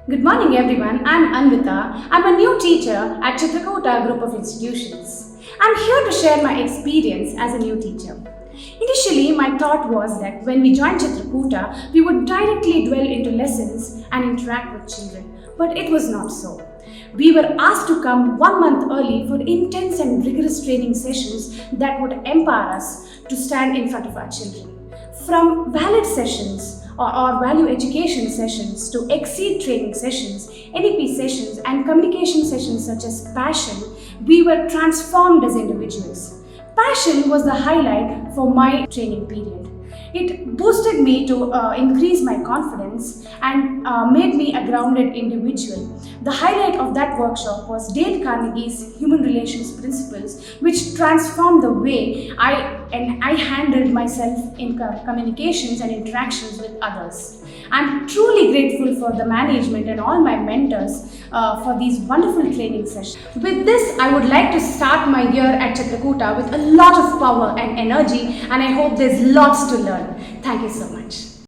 Good morning everyone, I'm Anvita. I'm a new teacher at Chitrakoota group of institutions. I'm here to share my experience as a new teacher. Initially, my thought was that when we joined Chitrakoota, we would directly dwell into lessons and interact with children. But it was not so. We were asked to come 1 month early for intense and rigorous training sessions that would empower us to stand in front of our children. From valid sessions or value education sessions to exceed training sessions, NEP sessions and communication sessions such as passion, we were transformed as individuals. Passion was the highlight for my training period. It boosted me to increase my confidence and made me a grounded individual. The highlight of that workshop was Dale Carnegie's Human Relations Principles, which transformed the way I handled myself in communications and interactions with others. I'm truly grateful for the management and all my mentors for these wonderful training sessions. With this, I would like to start my year at Chitrakoota with a lot of power and energy, and I hope there's lots to learn. Thank you so much.